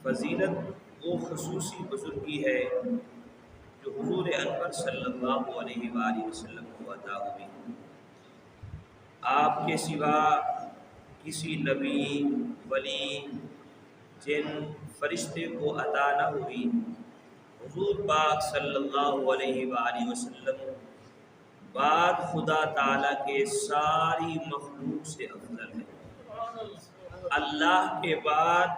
فضیلت وہ خصوصی بزرگی ہے جو حضور انور صلی اللہ علیہ وآلہ وسلم کو عطا ہوئی۔ آپ کے سوا کسی نبی، ولی، جن، فرشتے کو عطا نہ ہوئی۔ حضور پاک صلی اللہ علیہ وآلہ وسلم بعد خدا تعالیٰ کے ساری مخلوق سے افضل ہے۔ اللہ کے بعد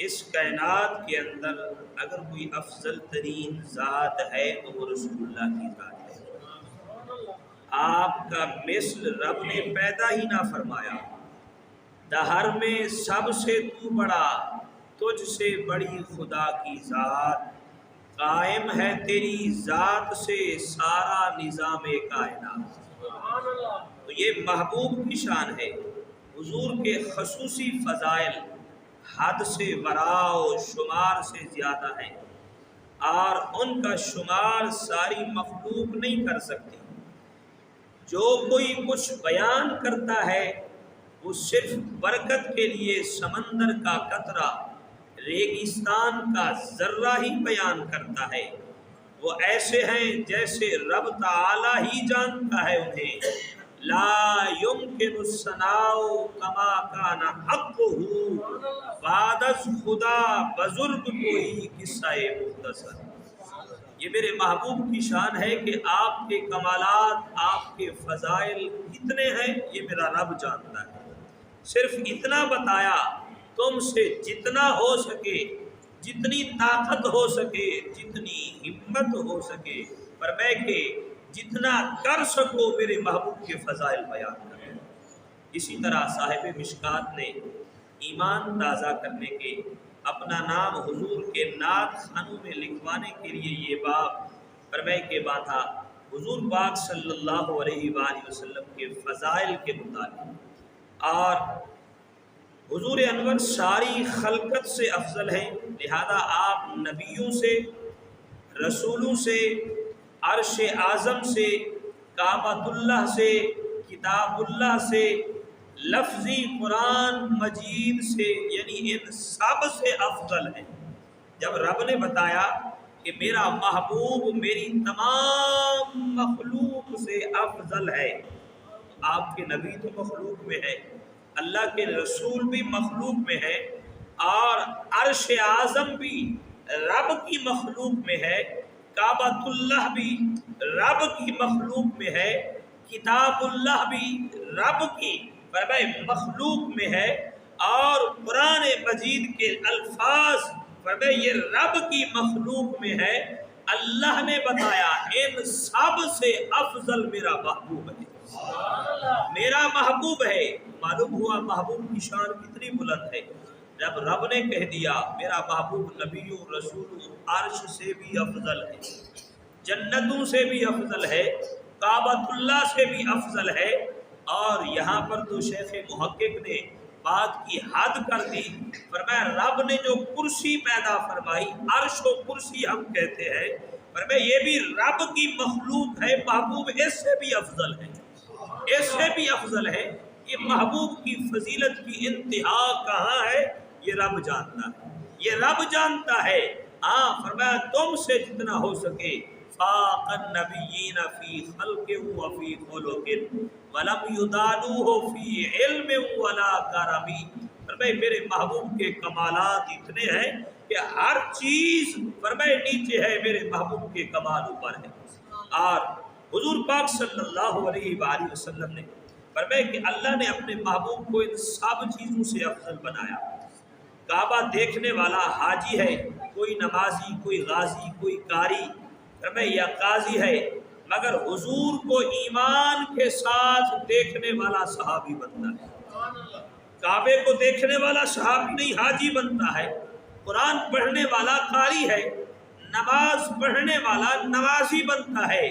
اس کائنات کے اندر اگر کوئی افضل ترین ذات ہے تو وہ رسول اللہ کی ذات ہے۔ آپ کا مثل رب نے پیدا ہی نہ فرمایا۔ دہر میں سب سے تو بڑا، تجھ سے بڑی خدا کی ذات، قائم ہے تیری ذات سے سارا نظام کائنات۔ تو یہ محبوب کی شان ہے۔ حضور کے خصوصی فضائل حد سے ورا و شمار سے زیادہ ہیں، اور ان کا شمار ساری مخلوق نہیں کر سکتی۔ جو کوئی کچھ بیان کرتا ہے وہ صرف برکت کے لیے سمندر کا قطرہ، ریگستان کا ذرہ ہی بیان کرتا ہے۔ وہ ایسے ہیں جیسے رب تعالی ہی جانتا ہے انہیں۔ لا یمکن الثناء کما کان حقہ، بعد از خدا بزرگ کوئی قصہ مختصر۔ یہ میرے محبوب کی شان ہے کہ آپ کے کمالات، آپ کے فضائل کتنے ہیں یہ میرا رب جانتا ہے۔ صرف اتنا بتایا، تم سے جتنا ہو سکے، جتنی طاقت ہو سکے، جتنی ہمت ہو سکے، فرمائے کہ جتنا کر سکو میرے محبوب کے فضائل بیان کرو۔ اسی طرح صاحب مشکات نے ایمان تازہ کرنے کے، اپنا نام حضور کے نعت خانوں میں لکھوانے کے لیے یہ باب فرمائے کے باندھا حضور پاک صلی اللہ علیہ وآلہ وسلم کے فضائل کے مطابق۔ اور حضور انور ساری خلقت سے افضل ہیں، لہذا آپ نبیوں سے، رسولوں سے، عرش اعظم سے، کعبۃ اللہ سے، کتاب اللہ سے، لفظی قرآن مجید سے، یعنی ان سب سے افضل ہیں۔ جب رب نے بتایا کہ میرا محبوب میری تمام مخلوق سے افضل ہے، آپ کے نبی تو مخلوق میں ہے، اللہ کے رسول بھی مخلوق میں ہے، اور عرش اعظم بھی رب کی مخلوق میں ہے، کعبۃ اللہ بھی رب کی مخلوق میں ہے، کتاب اللہ بھی رب کی مخلوق میں ہے، اور قرآن مجید کے الفاظ یہ رب کی مخلوق میں ہے۔ اللہ نے بتایا ان سب سے افضل میرا محبوب ہے، میرا محبوب ہے۔ معلوم ہوا محبوب کی شان کتنی بلند ہے۔ جب رب نے کہہ دیا میرا محبوب نبیوں، رسولوں، عرش سے بھی افضل ہے، جنتوں سے بھی افضل ہے، کعبۃ اللہ سے بھی افضل ہے، اور یہاں پر تو شیخ محقق نے بات کی حد کر دی۔ فرمایا رب نے جو کرسی پیدا فرمائی، عرش و کرسی ہم کہتے ہیں، فرمایا یہ بھی رب کی مخلوق ہے، محبوب اس سے بھی افضل ہے، اس سے بھی افضل ہے۔ یہ محبوب کی فضیلت کی انتہا کہاں ہے یہ رب جانتا ہے، یہ رب جانتا ہے۔ فرمایا تم سے جتنا ہو سکے، فاق النبیین فی خلق و فی خلق ولم یدانوہ فی علم ولا کرم۔ فرمایا میرے محبوب کے کمالات اتنے ہیں کہ ہر چیز فرمایا نیچے ہے، میرے محبوب کے کمال اوپر ہے۔ اور حضور پاک صلی اللہ علیہ وآلہ وسلم نے فرمایا کہ اللہ نے اپنے محبوب کو ان سب چیزوں سے افضل بنایا۔ کعبہ دیکھنے والا حاجی ہے، کوئی نمازی، کوئی غازی، کوئی قاری فرمایا یا قاضی ہے، مگر حضور کو ایمان کے ساتھ دیکھنے والا صحابی بنتا ہے۔ کعبے کو دیکھنے والا صحابی نہیں، حاجی بنتا ہے۔ قرآن پڑھنے والا قاری ہے، نماز پڑھنے والا نمازی بنتا ہے۔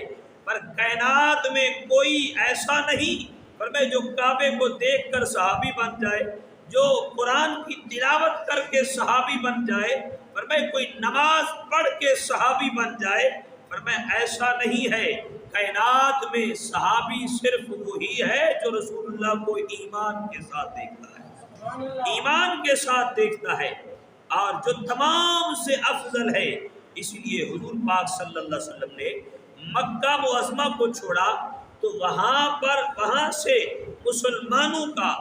پر کائنات میں کوئی ایسا نہیں فرمایا جو کعبے کو دیکھ کر صحابی بن جائے، جو قرآن کی تلاوت کر کے صحابی بن جائے، فرمایا کوئی نماز پڑھ کے صحابی بن جائے، فرمایا ایسا نہیں ہے۔ کائنات میں صحابی صرف وہی ہے جو رسول اللہ کو ایمان کے ساتھ دیکھتا ہے، ایمان کے ساتھ دیکھتا ہے۔ اور جو تمام سے افضل ہے۔ اس لیے حضور پاک صلی اللہ علیہ وسلم نے مکہ معظمہ کو چھوڑا تو وہاں سے مسلمانوں کا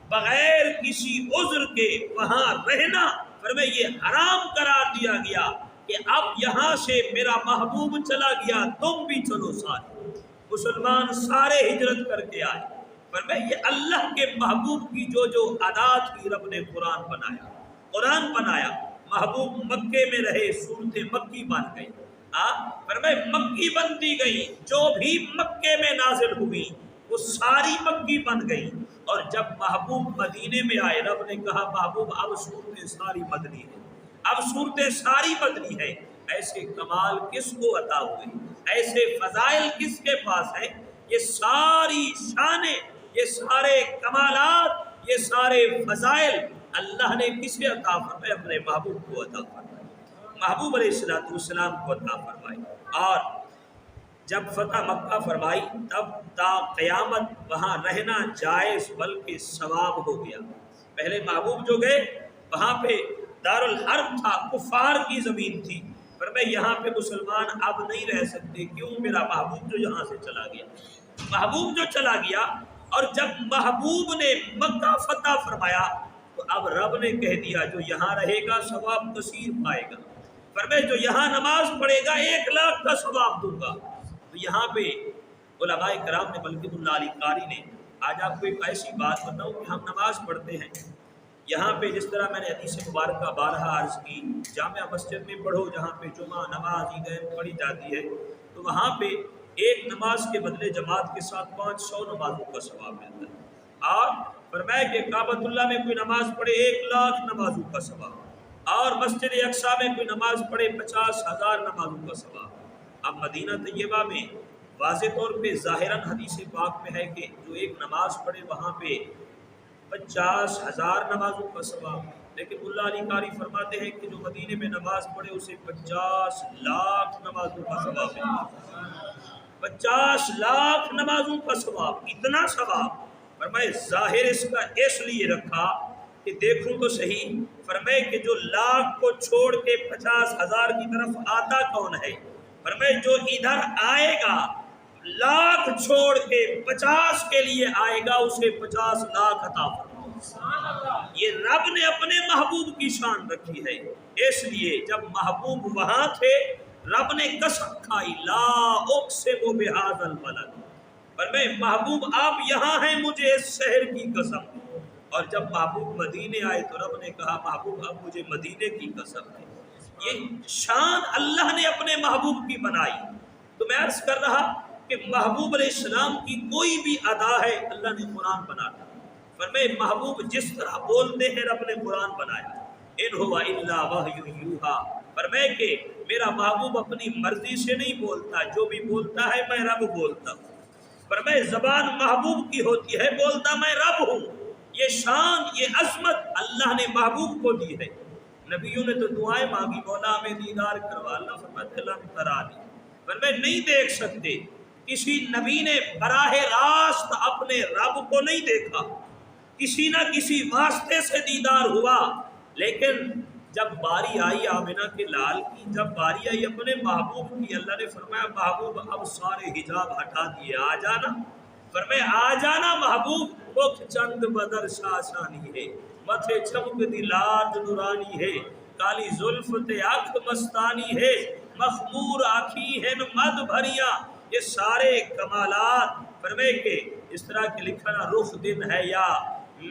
بغیر کسی عذر کے وہاں رہنا فرمائے یہ حرام قرار دیا گیا کہ اب یہاں سے میرا محبوب چلا گیا تم بھی چلو ساتھ۔ مسلمان سارے ہجرت کر کے آئے، فرمائے یہ اللہ کے محبوب کی جو عادات کی رب نے قرآن بنایا، محبوب مکے میں رہے، صورتیں مکی بن گئی، فرمائے مکی بنتی گئی، جو بھی مکے میں نازل ہوئی وہ ساری مکی بن گئی۔ اور جب محبوب مدینے میں آئے رب نے کہا محبوب اب صورتیں ساری بدلی ہے، اب صورتیں ساری بدلی ہے۔ ایسے کمال کس کو عطا ہوئے، ایسے فضائل کس کے پاس ہیں؟ یہ ساری شانیں، یہ سارے کمالات، یہ سارے فضائل اللہ نے کسے عطا فرمائے؟ اپنے محبوب کو عطا فرمائے، محبوب علیہ السلام کو عطا فرمائے۔ اور جب فتح مکہ فرمائی تب تا قیامت وہاں رہنا جائز بلکہ ثواب ہو گیا۔ پہلے محبوب جو گئے وہاں پہ دارالحرب تھا، کفار کی زمین تھی، فرمایا یہاں پہ مسلمان اب نہیں رہ سکتے، کیوں؟ میرا محبوب جو یہاں سے چلا گیا، محبوب جو چلا گیا۔ اور جب محبوب نے مکہ فتح فرمایا تو اب رب نے کہہ دیا جو یہاں رہے گا ثواب کثیر پائے گا، فرمایا جو یہاں نماز پڑھے گا 1,00,000 کا ثواب دوں گا۔ تو یہاں پہ علماء کرام نے بلکہ اللہ علی قاری نے، آج آپ کو ایک ایسی بات بتاؤں کہ ہم نماز پڑھتے ہیں یہاں پہ، جس طرح میں نے حدیث مبارکہ بارہا عرض کی، جامع مسجد میں پڑھو جہاں پہ جمعہ نماز عیدین پڑھی جاتی ہے، تو وہاں پہ ایک نماز کے بدلے جماعت کے ساتھ 500 نمازوں کا ثواب ملتا ہے۔ اور فرمایا کہ کعبۃ اللہ میں کوئی نماز پڑھے 1,00,000 نمازوں کا ثواب، اور مسجد اقصیٰ میں کوئی نماز پڑھے 50,000 نمازوں کا ثواب۔ اب مدینہ طیبہ میں واضح طور پہ ظاہراً حدیث پاک میں ہے کہ جو ایک نماز پڑھے وہاں پہ 50,000 نمازوں کا ثواب، لیکن اللہ علی قاری فرماتے ہیں کہ جو مدینے میں نماز پڑھے اسے 50,00,000 نمازوں کا ثواب ہے، 50,00,000 نمازوں کا ثواب، اتنا ثواب۔ فرمائے ظاہر اس کا اس لیے رکھا کہ دیکھوں تو صحیح، فرمائے کہ جو لاکھ کو چھوڑ کے 50,000 کی طرف آتا کون ہے؟ فرمائے جو ادھر آئے گا لاکھ چھوڑ کے 50 کے لیے آئے گا اسے 50,00,000 عطا فرمائے۔ یہ رب نے اپنے محبوب کی شان رکھی ہے، اس لیے جب محبوب وہاں تھے رب نے قسم کھائی لا اقسم بہذا البلد، فرمائے محبوب آپ یہاں ہیں مجھے اس شہر کی قسم۔ اور جب محبوب مدینے آئے تو رب نے کہا محبوب اب مجھے مدینے کی قسم ہے۔ یہ شان اللہ نے اپنے محبوب کی بنائی۔ تو میں عرض کر رہا کہ محبوب علیہ السلام کی کوئی بھی ادا ہے اللہ نے قرآن بنایا، فرمائے محبوب جس طرح بولتے ہیں رب نے قرآن بنایا، ان ہوا الا وحی یوحا، فرمائے کہ میرا محبوب اپنی مرضی سے نہیں بولتا، جو بھی بولتا ہے میں رب بولتا ہوں، فرمائے زبان محبوب کی ہوتی ہے، بولتا میں رب ہوں۔ یہ شان یہ عظمت اللہ نے محبوب کو دی ہے۔ نبیوں نے تو دعائیں مانگی مولا میں دیدار کروا، اللہ فرماتے لن ترانی، فرمائے نہیں دیکھ سکتے۔ کسی نبی نے براہ راست اپنے رب کو نہیں دیکھا، کسی نہ کسی واسطے سے دیدار ہوا، لیکن جب باری آئی آمنہ کے لال کی، جب باری آئی اپنے محبوب کی، اللہ نے فرمایا محبوب اب سارے حجاب ہٹا دیے آ جانا، فرمایا آ جانا محبوب، مکھ چند بدر شاشانی ہے، متھے چمک دی لاج نورانی ہے، کالی زلف تے آنکھ مستانی ہے، مخمور آنکھی ہے مد بھریاں، یہ سارے کمالات، فرمائے کہ اس طرح کے لکھنا رخ دن ہے یا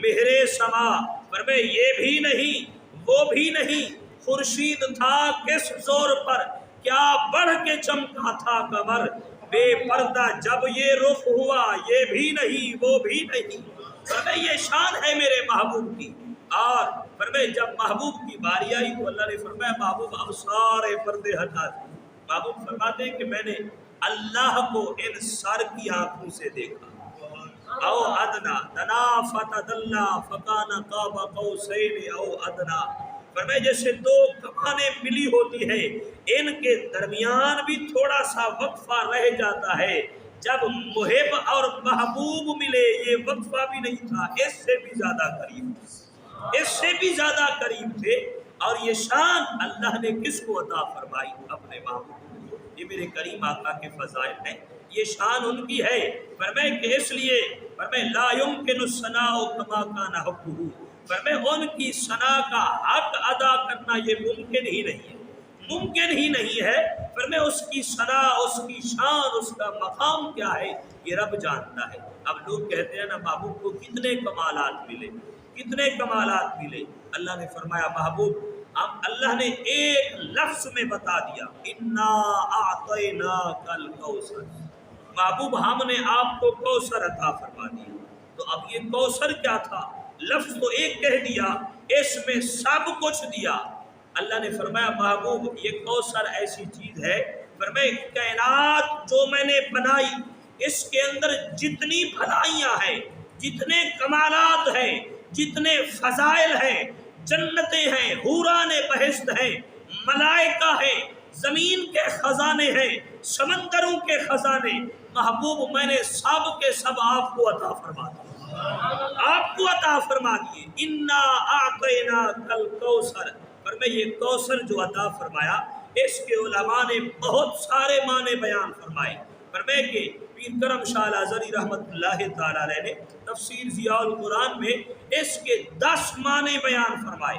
مہر سما، فرمائے یہ بھی نہیں وہ بھی نہیں، خورشید تھا کس زور پر کیا بڑھ کے چمکا تھا قمر، بے پردہ جب یہ رخ ہوا یہ بھی نہیں وہ بھی نہیں، فرمائے یہ شان ہے میرے محبوب کی۔ اور فرمائے جب محبوب کی باری آئی تو اللہ نے فرمایا محبوب اب سارے پردے ہٹا دیے۔ محبوب فرماتے ہیں کہ میں نے اللہ کو ان سر کی آنکھوں سے دیکھا، او ادنا دنا فتدلا فکان قاب قوسین او ادنا، فرمائے جیسے دو کمانیں ملی ہوتی ہے ان کے درمیان بھی تھوڑا سا وقفہ رہ جاتا ہے، جب محب اور محبوب ملے یہ وقفہ بھی نہیں تھا، اس سے بھی زیادہ قریب، اس سے بھی زیادہ قریب تھے۔ اور یہ شان اللہ نے کس کو عطا فرمائی؟ اپنے محبوب کو۔ یہ میرے کریم آقا کے فضائل ہیں، یہ شان ان کی ہے۔ فرمائے کہ اس لیے فرمائے لا یمکن الثناء کما کان حقہ، فرمائے ان کی ثنا کا حق ادا کرنا یہ ممکن ہی نہیں ہے، ممکن ہی نہیں ہے۔ فرمائے اس کی ثنا، اس کی شان، اس کا مقام کیا ہے یہ رب جانتا ہے۔ اب لوگ کہتے ہیں نا محبوب کو کتنے کمالات ملے، کتنے کمالات ملے۔ اللہ نے فرمایا محبوب اللہ نے ایک لفظ میں بتا دیا، انا اعطیناک الکوثر، محبوب ہم نے آپ کو کوثر عطا فرما دیا۔ تو اب یہ کوثر کیا تھا؟ لفظ تو ایک کہہ دیا، اس میں سب کچھ دیا۔ اللہ نے فرمایا محبوب یہ کوثر ایسی چیز ہے، فرمائے کائنات جو میں نے بنائی اس کے اندر جتنی بھلائیاں ہیں، جتنے کمالات ہیں، جتنے فضائل ہیں، جنتیں ہیں، حوران بہشت ہیں، ملائکہ ہیں، زمین کے خزانے ہیں، سمندروں کے خزانے، محبوب میں نے سب کے سب آپ کو عطا فرما دیے، آپ کو عطا فرما دیے۔ انا اعطیناک الکوثر، پر میں یہ کوثر جو عطا فرمایا اس کے علماء نے بہت سارے معنی بیان فرمائے۔ فرمائے کہ پیر کرم شاہ الازہری رحمت اللہ تعالیٰ علیہ نے تفسیر ضیاء القرآن میں اس کے 10 معنی بیان فرمائے۔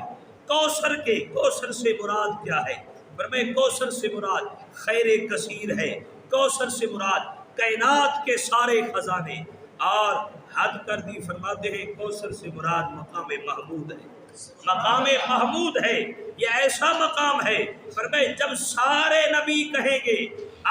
کوثر کے، کوثر سے مراد کیا ہے؟ فرمائے کوثر سے مراد خیر کثیر ہے، کوثر سے مراد کائنات کے سارے خزانے، اور حد کر دی فرماتے ہیں کوثر سے مراد مقام محمود ہے، مقام محمود ہے۔ یہ ایسا مقام ہے فرمائے جب سارے نبی کہیں گے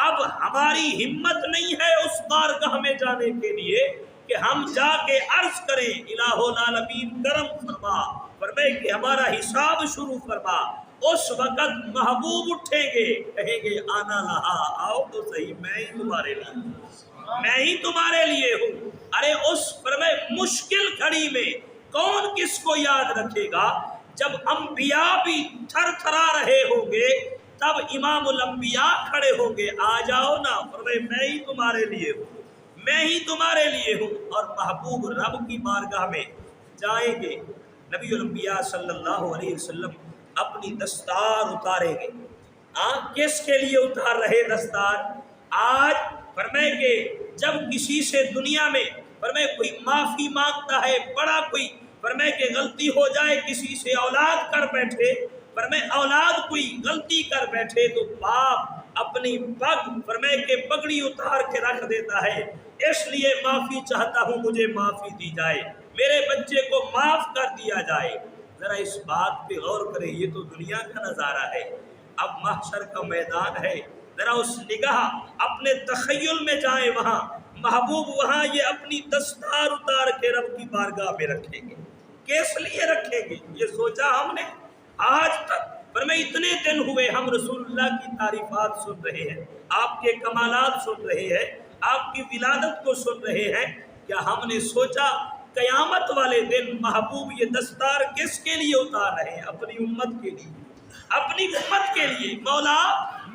اب ہماری ہمت نہیں ہے اس بارگاہ میں جانے کے لیے کہ ہم جا کے عرض کریں الہ العالمین کرم فرما، فرمائے کہ ہمارا حساب شروع فرما، اس وقت محبوب اٹھیں گے کہیں گے آنا لہا، آؤ تو صحیح میں ہی تمہارے لیے، میں ہی تمہارے لیے ہوں۔ ارے اس فرمائے مشکل گھڑی میں کون کس کو یاد رکھے گا؟ جب انبیاء بھی تھر تھرا رہے ہوں گے تب امام الانبیاء کھڑے ہوں گے، آ جاؤ نا، فرمائے میں ہی تمہارے لیے ہوں، میں ہی تمہارے لیے ہوں۔ اور محبوب رب کی بارگاہ میں جائیں گے، نبی الانبیاء صلی اللہ علیہ وسلم اپنی دستار اتاریں گے۔ کس کے لیے اتار رہے دستار؟ آج فرمائے کہ جب کسی سے دنیا میں فرمائے کوئی معافی مانگتا ہے، بڑا کوئی فرمائے کہ غلطی ہو جائے، کسی سے اولاد کر بیٹھے، فرمائے اولاد کوئی غلطی کر بیٹھے تو باپ اپنی پگ فرمائے کہ پگڑی اتار کے رکھ دیتا ہے، اس لیے معافی چاہتا ہوں مجھے معافی دی جائے، میرے بچے کو معاف کر دیا جائے۔ ذرا اس بات پہ غور کریں، یہ تو دنیا کا نظارہ ہے، اب محشر کا میدان ہے، ذرا اس نگاہ اپنے تخیل میں جائیں، وہاں محبوب وہاں یہ اپنی دستار اتار کے رب کی بارگاہ میں رکھیں گے۔ کس لیے رکھیں گے یہ سوچا ہم نے؟ آج تک پر میں اتنے دن ہوئے ہم رسول اللہ کی تعریفات سن رہے ہیں، آپ کے کمالات سن رہے ہیں، آپ کی ولادت کو سن رہے ہیں، کیا ہم نے سوچا قیامت والے دن محبوب یہ دستار کس کے لیے اتار رہے ہیں؟ اپنی امت کے لیے، اپنی امت کے لیے۔ مولا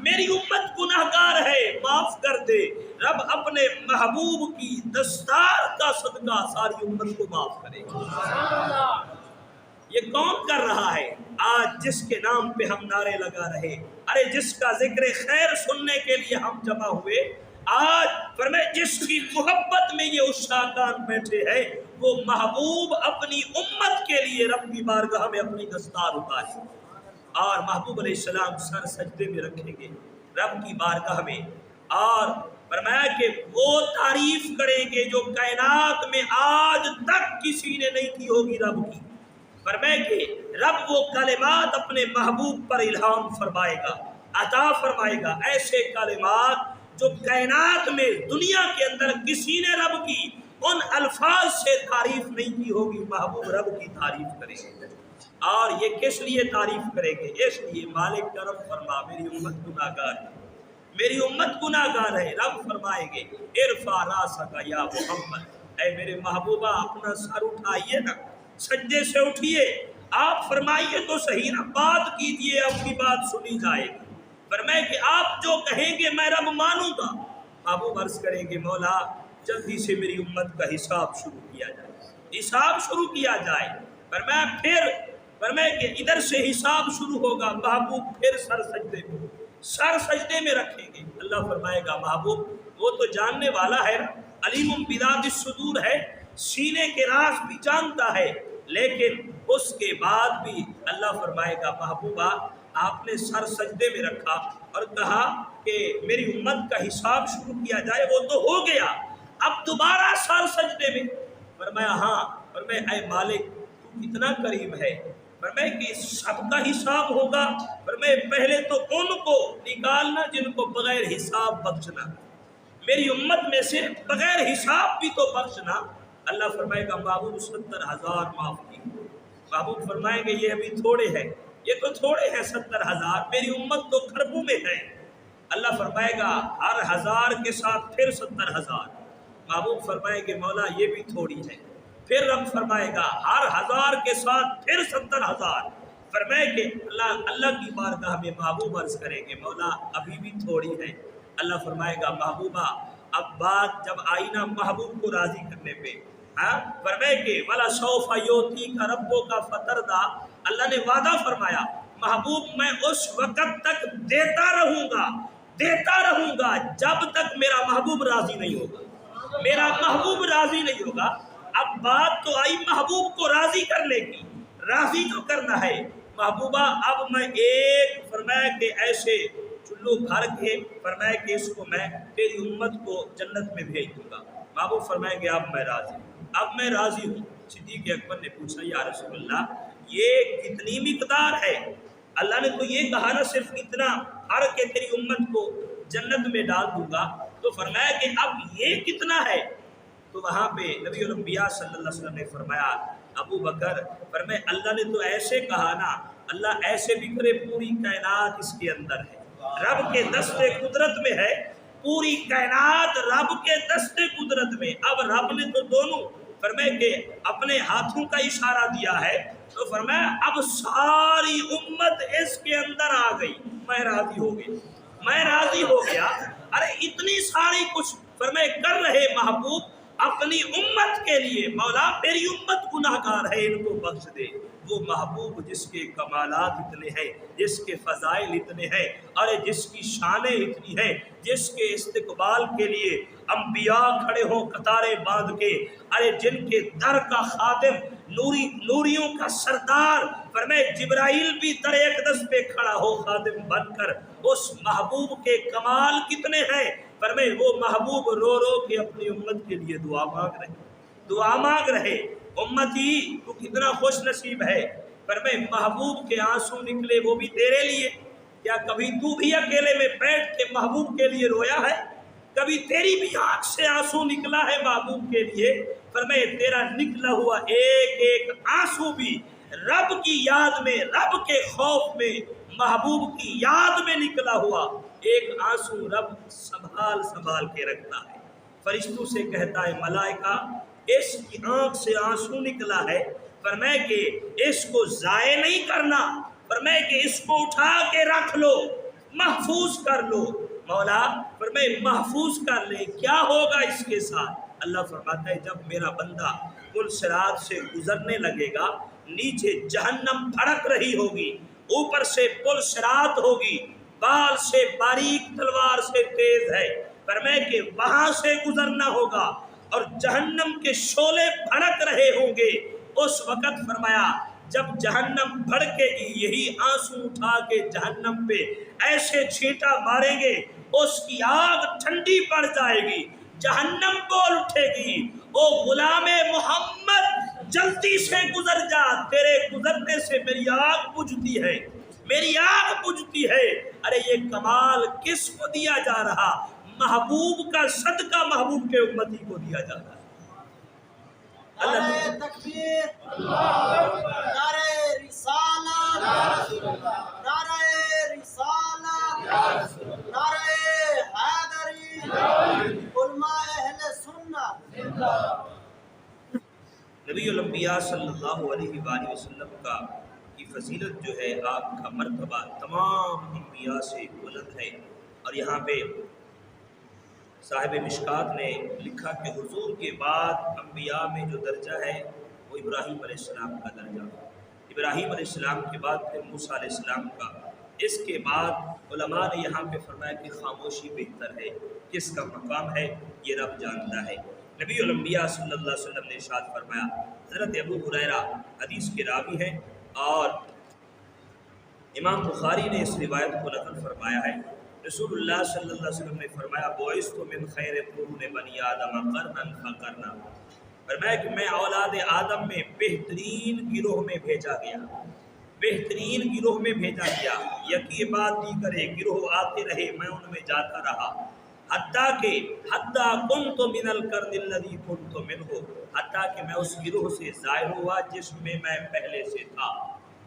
میری امت گناہگار ہے، معاف کر دے۔ رب اپنے محبوب کی دستار کا صدقہ ساری امت کو معاف کرے گا۔ یہ کون کر رہا ہے؟ آج جس کے نام پہ ہم نعرے لگا رہے، ارے جس کا ذکر خیر سننے کے لیے ہم جمع ہوئے، آج فرمائے جس کی محبت میں یہ عشاقان بیٹھے ہیں، وہ محبوب اپنی امت کے لیے رب کی بارگاہ میں اپنی دستار اتارے، اور محبوب علیہ السلام سر سجدے میں رکھیں گے رب کی بارگاہ میں، اور فرمایا کہ وہ تعریف کریں گے جو کائنات میں آج تک کسی نے نہیں کی ہوگی رب کی۔ فرمائے کہ رب وہ کلمات اپنے محبوب پر الہام فرمائے گا، عطا فرمائے گا، ایسے کلمات جو کائنات میں دنیا کے اندر کسی نے رب کی ان الفاظ سے تعریف نہیں کی ہوگی، محبوب رب کی تعریف کریں گے۔ اور یہ کس لیے تعریف کریں گے؟ اس لیے مالک کرم فرما، میری امت گناہگار ہے، میری امت گناہگار ہے۔ رب فرمائیں گے ارفع راسک یا محمد، اے میرے محبوبہ اپنا سر اٹھائیے نا، سجدے سے اٹھیے، آپ فرمائیے تو صحیح نا، بات کیجئے، آپ کی بات سنی جائے گی۔ فرمائے کہ آپ جو کہیں گے میں رب مانوں گا۔ محبوب عرض کریں گے مولا جلدی سے میری امت کا حساب شروع کیا جائے، حساب شروع کیا جائے۔ فرمایا پھر فرمایا کہ ادھر سے حساب شروع ہوگا، محبوب پھر سر سجدے میں رکھیں گے۔ اللہ فرمائے گا محبوب وہ تو جاننے والا ہے نا، علیم بذات الصدور ہے، سینے کے راز بھی جانتا ہے، لیکن اس کے بعد بھی اللہ فرمائے گا محبوبہ آپ نے سر سجدے میں رکھا اور کہا کہ میری امت کا حساب شروع کیا جائے، وہ تو ہو گیا، اب دوبارہ سر سجدے میں۔ فرمایا ہاں، فرمایا اے مالک تو کتنا قریب ہے، فرمایا کہ سب کا حساب ہوگا، فرمایا پہلے تو ان کو نکالنا جن کو بغیر حساب بخشنا، میری امت میں سے بغیر حساب بھی تو بخشنا۔ اللہ فرمائے گا محبوب 70,000 معاف کی۔ محبوب فرمائیں گے یہ ابھی تھوڑے ہیں، یہ تو تھوڑے ہیں 70,000، میری امت تو خربوں میں ہے۔ اللہ فرمائے گا ہر 1000 کے ساتھ پھر 70,000۔ محبوب فرمائیں گے مولا یہ بھی تھوڑی ہے۔ پھر رب فرمائے گا ہر 1000 کے ساتھ پھر 70,000۔ فرمائے کہ اللہ کی بارگاہ میں محبوب عرض کریں گے مولا ابھی بھی تھوڑی ہے۔ اللہ فرمائے گا محبوبہ اب بات جب آئی نا محبوب کو راضی کرنے پہ، فرمائے کہ وَلَا سَوْفَ يُعْطِيكَ رَبُّكَ فَتَرْضَىٰ، اللہ نے وعدہ فرمایا محبوب میں اس وقت تک دیتا رہوں گا جب تک میرا محبوب راضی نہیں ہوگا، میرا محبوب راضی نہیں ہوگا۔ اب بات تو آئی محبوب کو راضی کرنے کی، راضی تو کرنا ہے محبوبہ، اب میں ایک فرمایا کہ ایسے چلو بھر کے فرمایا کہ اس کو میں تیری امت کو جنت میں بھیج دوں گا۔ محبوب فرمائیں گے اب میں راضی ہوں۔ صدیق اکبر نے پوچھا یا رسول اللہ یہ کتنی مقدار ہے؟ اللہ نے تو یہ کہا نا صرف اتنا ہر کے تیری امت کو جنت میں ڈال دوں گا، تو فرمایا کہ اب یہ کتنا ہے؟ تو وہاں پہ نبی الانبیاء صلی اللہ علیہ وسلم نے فرمایا ابو بکر فرمائے اللہ نے تو ایسے کہا نا، اللہ ایسے بھی کرے پوری کائنات اس کے اندر ہے، رب کے دست قدرت میں ہے، پوری کائنات رب کے دست قدرت میں۔ اب رب نے تو دونوں فرمائے کہ اپنے ہاتھوں کا اشارہ دیا ہے، تو فرمایا اب ساری امت اس کے اندر آ گئی، میں راضی ہو گیا۔ ارے اتنی ساری کچھ فرمائے کر رہے محبوب اپنی امت کے لیے، مولا میری امت گناہگار ہے ان کو بخش دے۔ وہ محبوب جس کے کمالات اتنے ہیں، جس کے فضائل اتنے ہیں، اور جس کی شانیں اتنی ہیں، جس کے استقبال کے لیے انبیاء کھڑے ہوں قطاریں باندھ کے، ارے جن کے در کا خادم نوریوں کا سردار فرمائے جبرائیل بھی در اقدس پہ کھڑا ہو خادم بن کر، اس محبوب کے کمال کتنے ہیں۔ فرمائے وہ محبوب رو رو کے اپنی امت کے لیے دعا مانگ رہے امتی تو کتنا خوش نصیب ہے۔ فرمائے محبوب کے آنسو نکلے وہ بھی تیرے لیے، کیا کبھی تو بھی اکیلے میں بیٹھ کے محبوب کے لیے رویا ہے؟ کبھی تیری بھی آنکھ سے آنسو نکلا ہے محبوب کے لیے؟ فرمائے تیرا نکلا ہوا ایک ایک آنسو بھی رب کی یاد میں، رب کے خوف میں، محبوب کی یاد میں نکلا ہوا ایک آنسو رب سنبھال کے رکھتا ہے۔ فرشتوں سے کہتا ہے ملائکہ اس کی آنکھ سے آنسو نکلا ہے، فرمائے کہ اس کو ضائع نہیں کرنا، فرمائے کہ اس کو اٹھا کے رکھ لو، محفوظ کر لو۔ مولا فرمائے محفوظ کر لے، کیا ہوگا اس کے ساتھ؟ اللہ فرماتا ہے جب میرا بندہ پل صراط سے گزرنے لگے گا، نیچے جہنم بھڑک رہی ہوگی، اوپر سے پل صراط ہوگی، بال سے باریک تلوار سے تیز ہے، فرمائے کہ وہاں سے گزرنا ہوگا اور جہنم کے شعلے بھڑک رہے ہوں گے۔ اس وقت فرمایا جب جہنم بھڑکے گی، یہی آنسو اٹھا کے جہنم پہ ایسے چھینٹا ماریں گے، اس کی آگ ٹھنڈی پڑ جائے گی، جہنم بول اٹھے گی او غلام محمد جلدی سے گزر جا، تیرے گزرنے سے میری آگ بجھتی ہے، میری آگ بجھتی ہے۔ ارے یہ کمال کس کو دیا جا رہا؟ محبوب کا صدقہ محبوب کے امتی کو دیا جا رہا ہے۔ نعرہ تکبیر، نعرہ رسالت، نعرہ رسالت، نعرہ حیدری، علماء اہل سنت۔ نبی الانبیاء صلی اللہ علیہ وآلہ وسلم کی فضیلت جو ہے، آپ کا مرتبہ تمام انبیاء سے بلند ہے۔ اور یہاں پہ صاحب مشکات نے لکھا کہ حضور کے بعد انبیاء میں جو درجہ ہے وہ ابراہیم علیہ السلام کا درجہ، ابراہیم علیہ السلام کے بعد پھر موسیٰ علیہ السلام کا، اس کے بعد علماء نے یہاں پہ فرمایا کہ خاموشی بہتر ہے، کس کا مقام ہے یہ رب جانتا ہے۔ نبی الانبیاء صلی اللہ علیہ وسلم نے ارشاد فرمایا، حضرت ابو ہریرہ حدیث کے راوی ہیں اور امام بخاری نے اس روایت کو نقل فرمایا ہے، رسول اللہ صلی اللہ علیہ وسلم نے فرمایا بعثت من خیر قرون بنی آدم قرنا فقرنا، فرمایا کہ میں اولاد آدم میں بہترین گروہ میں بھیجا گیا، بہترین گروہ میں بھیجا گیا، یکی بعد دیگر گروہ آتے رہے، میں ان میں جاتا رہا، حتیٰ کنت من القرن الذی کنت منہ، حتیٰ کہ میں اس گروہ سے ظاہر ہوا جس میں میں پہلے سے تھا،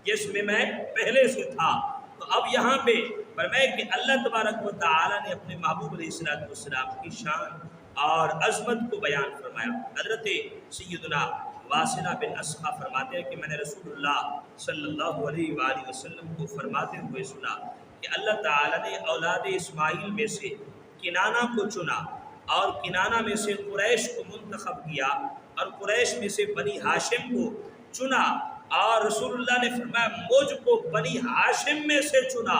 جس میں میں پہلے سے تھا۔ تو اب یہاں پہ فرمایا کہ اللہ تبارک و تعالی نے اپنے محبوب علیہ السلام کی شان اور عظمت کو بیان فرمایا۔ حضرت سیدنا واصلہ بن اسقع فرماتے ہیں کہ میں نے رسول اللہ صلی اللہ علیہ وآلہ وسلم کو فرماتے ہوئے سنا کہ اللہ تعالی نے اولاد اسماعیل میں سے کنانہ کو چنا اور کنانہ میں سے قریش کو منتخب کیا اور قریش میں سے بنی ہاشم کو چنا، اور رسول اللہ نے فرمایا مجھ کو بنی ہاشم میں سے چنا،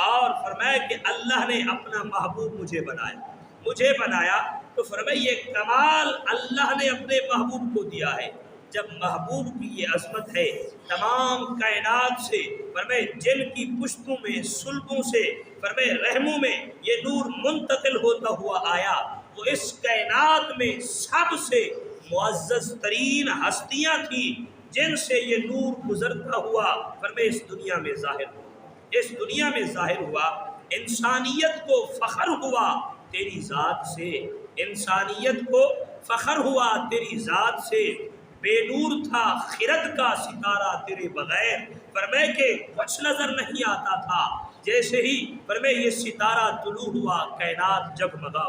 اور فرمایا کہ اللہ نے اپنا محبوب مجھے بنایا۔ تو فرمایا یہ کمال اللہ نے اپنے محبوب کو دیا ہے۔ جب محبوب کی یہ عظمت ہے تمام کائنات سے، فرمایا جن کی پشتوں میں صلبوں سے فرمایا رحموں میں یہ نور منتقل ہوتا ہوا آیا، وہ اس کائنات میں سب سے معزز ترین ہستیاں تھیں جن سے یہ نور گزرتا ہوا فرمایا اس دنیا میں ظاہر ہوا، اس دنیا میں ظاہر ہوا۔ انسانیت کو فخر ہوا تیری ذات سے، انسانیت کو فخر ہوا تیری ذات سے، بے نور تھا خرد کا ستارہ تیرے بغیر، فرمایا کہ کچھ نظر نہیں آتا تھا، جیسے ہی فرمایا یہ ستارہ طلوع ہوا کائنات جگمگا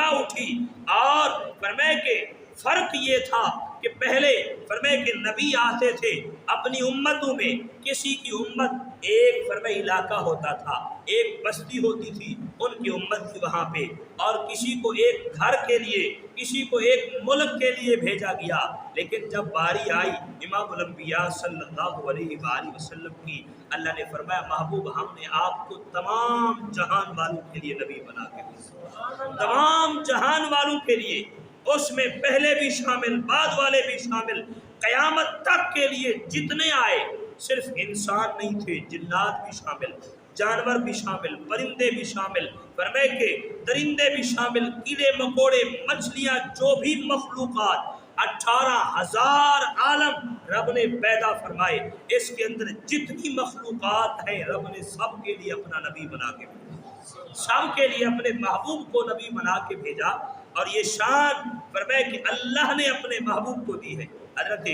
اٹھی، اور فرمایا کہ فرق یہ تھا کہ پہلے فرمایا کہ نبی آتے تھے اپنی امتوں میں، کسی کی امت ایک فرمایا علاقہ ہوتا تھا، ایک بستی ہوتی تھی ان کی امت کی وہاں پہ، اور کسی کو ایک گھر کے لیے، کسی کو ایک ملک کے لیے بھیجا گیا۔ لیکن جب باری آئی امام الانبیاء صلی اللہ علیہ وآلہ وسلم کی، اللہ نے فرمایا محبوب ہم نے آپ کو تمام جہان والوں کے لیے نبی بنا کے بھیجا، تمام جہان والوں کے لیے، اس میں پہلے بھی شامل بعد والے بھی شامل، قیامت تک کے لیے جتنے آئے، صرف انسان نہیں تھے، جنات بھی شامل، جانور بھی شامل، پرندے بھی شامل، فرمایا کہ درندے بھی شامل، کیڑے مکوڑے، مچھلیاں، جو بھی مخلوقات 18,000 عالم رب نے پیدا فرمائے، اس کے اندر جتنی مخلوقات ہیں رب نے سب کے لیے اپنا نبی بنا کے بھیجا، سب کے لیے اپنے محبوب کو نبی بنا کے بھیجا، اور یہ شان فرمایا کہ اللہ نے اپنے محبوب کو دی ہے۔ حضرت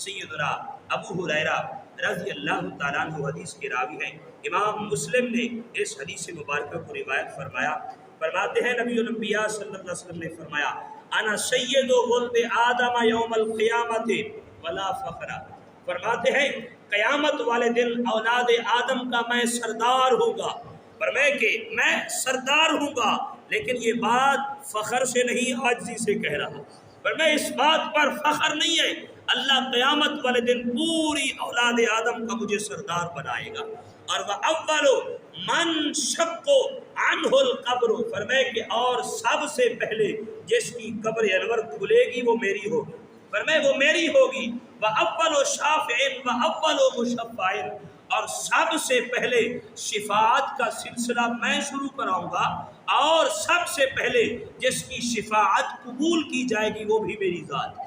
سیدنا ابو ہریرہ رضی اللہ تعالیٰ عنہ حدیث کے راوی ہیں، امام مسلم نے اس حدیث مبارکہ کو روایت فرمایا، فرماتے ہیں نبی الانبیاء صلی اللہ علیہ وسلم نے فرمایا انا سید ولد آدم یوم القیامت ولا فخر، فرماتے ہیں قیامت والے دن اولاد آدم کا میں سردار ہوں گا، فرمایا کہ میں سردار ہوں گا، لیکن یہ بات فخر سے نہیں عاجزی سے کہہ رہا، فرمایا اس بات پر فخر نہیں ہے، اللہ قیامت والے دن پوری اولاد آدم کا مجھے سردار بنائے گا، اور وہ اول من شق عنہ القبر، فرمایا کہ اور سب سے پہلے جس کی قبر انور کھلے گی وہ میری ہوگی، فرمایا وہ میری ہوگی، وہ اول شافع و اول مشفع، اور سب سے پہلے شفاعت کا سلسلہ میں شروع کراؤں گا، اور سب سے پہلے جس کی شفاعت قبول کی جائے گی وہ بھی میری ذات ہے،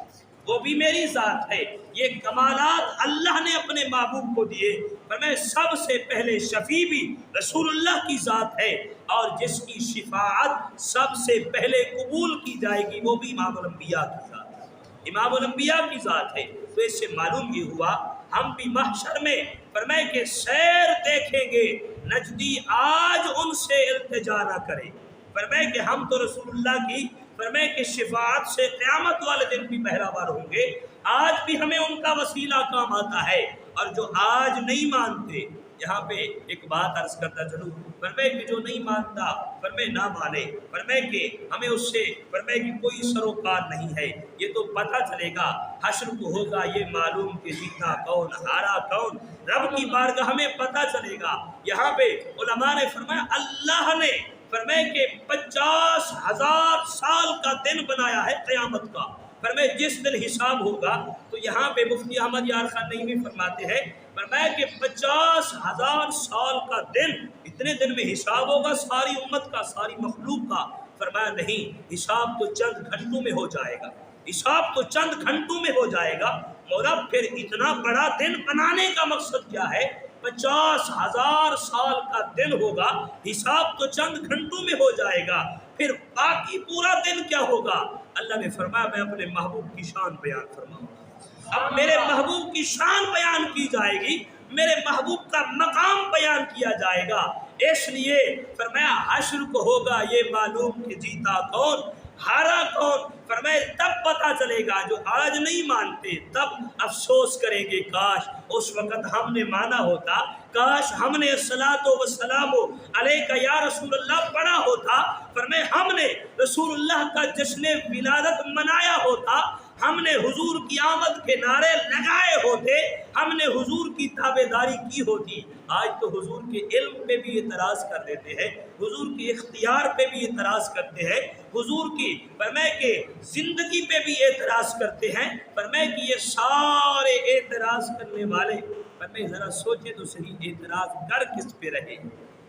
وہ بھی میری ذات ہے۔ یہ کمالات اللہ نے اپنے محبوب کو دیے، فرمایا سب سے پہلے شفیع بھی رسول اللہ کی ذات ہے، اور جس کی شفاعت سب سے پہلے قبول کی جائے گی وہ بھی امام الانبیاء کی ذات ہے، امام الانبیاء کی ذات ہے۔ تو اس سے معلوم یہ ہوا ہم بھی محشر میں فرمائے کہ سیر دیکھیں گے، نجدی آج ان سے التجا نہ کرے، فرمائے کہ ہم تو رسول اللہ کی فرمائے کہ شفاعت سے قیامت والے دن بھی بہرہ ہوں گے، آج بھی ہمیں ان کا وسیلہ کام آتا ہے، اور جو آج نہیں مانتے یہاں پہ ایک بات عرض کرتا چلوں، فرمائے کہ جو نہیں مانتا فرمائے نہ مانے، فرمائے کہ ہمیں اس سے فرمائے کہ کوئی سروکار نہیں ہے، یہ تو پتہ چلے گا حشر کو ہوگا یہ معلوم کہ جیتا کون ہارا کون، رب کی بارگاہ میں پتہ چلے گا۔ یہاں پہ علماء نے فرمایا اللہ نے فرمائے کہ 50,000 سال کا دن بنایا ہے قیامت کا، فرمائے جس دن حساب ہوگا، تو یہاں پہ مفتی احمد یار خان نعیمی فرماتے ہیں فرمایا کہ 50,000 سال کا دن، اتنے دن میں حساب ہوگا ساری امت کا، ساری مخلوق کا؟ فرمایا نہیں، حساب تو چند گھنٹوں میں ہو جائے گا، حساب تو چند گھنٹوں میں ہو جائے گا۔ مولا پھر اتنا بڑا دن بنانے کا مقصد کیا ہے؟ 50,000 سال کا دن ہوگا، حساب تو چند گھنٹوں میں ہو جائے گا، پھر باقی پورا دن کیا ہوگا؟ اللہ نے فرمایا میں اپنے محبوب کی شان بیان فرماؤں گا۔ اب میرے محبوب کی شان بیان کی جائے گی، میرے محبوب کا مقام بیان کیا جائے گا، اس لیے فرمایا حشر کو ہوگا یہ معلوم کہ جیتا کون ہارا کون، فرمائے تب پتہ چلے گا۔ جو آج نہیں مانتے تب افسوس کریں گے کاش اس وقت ہم نے مانا ہوتا، کاش ہم نے الصلاۃ والسلام علیک یا رسول اللہ پڑھا ہوتا، فرمائے ہم نے رسول اللہ کا جشن ولادت منایا ہوتا، ہم نے حضور کی آمد کے نعرے لگائے ہوتے، ہم نے حضور کی تابعداری کی ہوتی۔ آج تو حضور کے علم پہ بھی اعتراض کر دیتے ہیں، حضور کے اختیار پہ بھی اعتراض کرتے ہیں، حضور کی فرمائے کہ زندگی پہ بھی اعتراض کرتے ہیں۔ فرمائے کہ یہ سارے اعتراض کرنے والے فرمائے ذرا سوچے تو صحیح، اعتراض کر کس پہ رہے،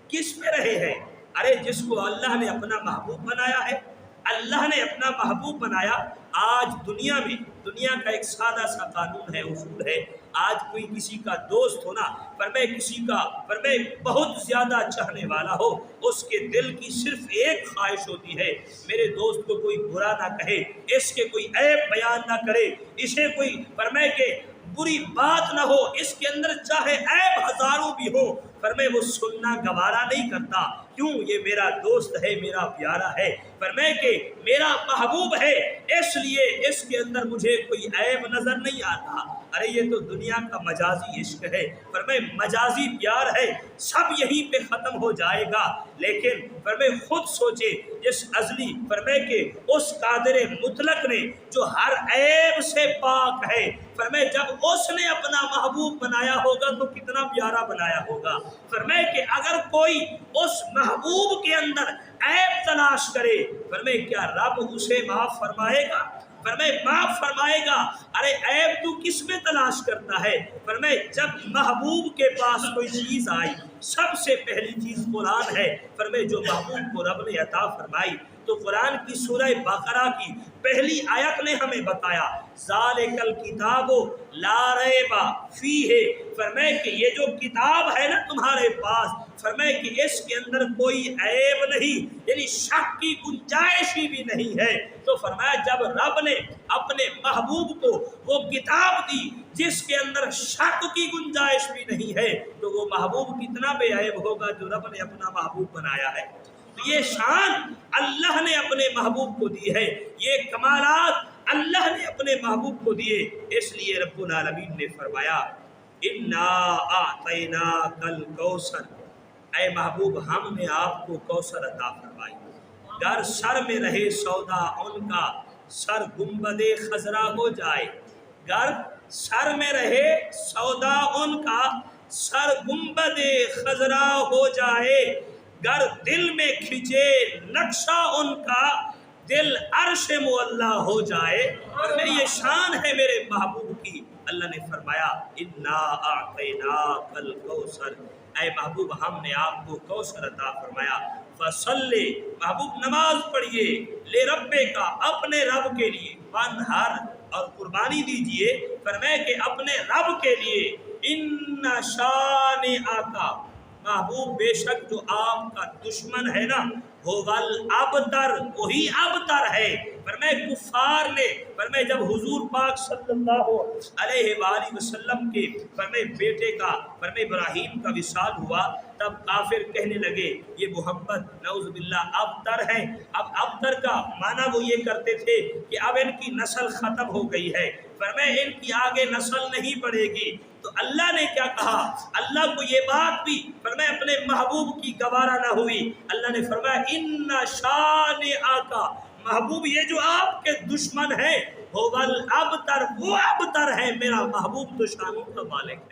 کس پہ رہے ہیں؟ ارے جس کو اللہ نے اپنا محبوب بنایا ہے، اللہ نے اپنا محبوب بنایا۔ آج دنیا میں دنیا کا ایک سادہ سا قانون ہے، اصول ہے، آج کوئی کسی کا دوست ہونا فرمائے کسی کا فرمائے بہت زیادہ چاہنے والا ہو، اس کے دل کی صرف ایک خواہش ہوتی ہے میرے دوست کو کوئی برا نہ کہے، اس کے کوئی عیب بیان نہ کرے، اسے کوئی فرمائے کہ بری بات نہ ہو، اس کے اندر چاہے عیب ہزاروں بھی ہو، فرمائے وہ سننا گوارا نہیں کرتا، کیوں؟ یہ میرا دوست ہے، میرا پیارا ہے، فرمائے کہ میرا محبوب ہے، اس لیے اس کے اندر مجھے کوئی عیب نظر نہیں آتا۔ ارے یہ تو دنیا کا مجازی عشق ہے، فرمائے مجازی پیار ہے، سب یہیں پہ ختم ہو جائے گا۔ لیکن فرمائے خود سوچے جس ازلی فرمائے کہ اس قادر مطلق نے جو ہر عیب سے پاک ہے، فرمائے جب اس نے اپنا محبوب بنایا ہوگا تو کتنا پیارا بنایا ہوگا۔ فرمائے کہ اگر کوئی اس محبوب کے اندر عیب تلاش کرے، فرمائے کیا رب اسے معاف فرمائے گا؟ فرمائے معاف فرمائے گا۔ ارے عیب تو کس میں تلاش کرتا ہے؟ فرمائے جب محبوب کے پاس کوئی چیز آئی، سب سے پہلی چیز قرآن ہے، فرمائے جو محبوب کو رب نے عطا فرمائی، تو قرآن کی سورہ بقرہ کی پہلی آیت نے ہمیں بتایا ذالک الکتاب لا ریب فیہ، فرمائے کہ یہ جو کتاب ہے نا تمہارے پاس، فرمائے کہ اس کے اندر کوئی عیب نہیں، یعنی شک کی گنجائش ہی بھی نہیں ہے۔ تو فرمایا جب رب نے اپنے محبوب کو وہ کتاب دی جس کے اندر شک کی گنجائش بھی نہیں ہے، تو وہ محبوب کتنا بے عیب ہوگا جو رب نے اپنا محبوب بنایا ہے۔ یہ شان اللہ نے اپنے محبوب کو دی ہے، یہ کمالات اللہ نے اپنے محبوب کو دیے، اس لیے رب العالمین نے فرمایا انا اعطیناک الکوثر، اے محبوب ہم نے آپ کو کوثر عطا فرمائی۔ گر سر میں رہے سودا ان کا سر گنبد خضرا ہو جائے، گر سر میں رہے سودا ان کا سر گنبد خضرا ہو جائے، گر دل میں کھنچے نقشہ ان کا دل عرش معلیٰ ہو جائے۔ اور یہ شان ہے میرے محبوب کی۔ اللہ نے فرمایا انا اعطیناک الکوثر، اے محبوب ہم نے آپ کو کوثر عطا فرمایا، فصلی، محبوب نماز پڑھیے، لے ربے کا، اپنے رب کے لیے، وانہر، اور قربانی دیجئے، فرمائے کہ اپنے رب کے لیے، ان شانئک، محبوب بے شک جو آپ کا دشمن ہے نا، ہوغل ابتر، وہی ابتر ہے۔ فرمائے کفار نے فرمائے جب حضور پاک صلی اللہ علیہ وآلہ وسلم کے فرمائے بیٹے کا فرمائے ابراہیم کا وصال ہوا، تب کافر کہنے لگے یہ محمد نعوذ باللہ ابتر ہے۔ اب ابتر کا معنی وہ یہ کرتے تھے کہ اب ان کی نسل ختم ہو گئی ہے، فرمایا ان کی آگے نسل نہیں بڑھے گی۔ تو اللہ نے کیا کہا؟ اللہ کو یہ بات بھی فرمایا اپنے محبوب کی گوارا نہ ہوئی، اللہ نے فرمایا ان شانئک، محبوب یہ جو آپ کے دشمن ہے، هو الابتر، وہ ابتر ہے، میرا محبوب تو شانوں کا مالک ہے۔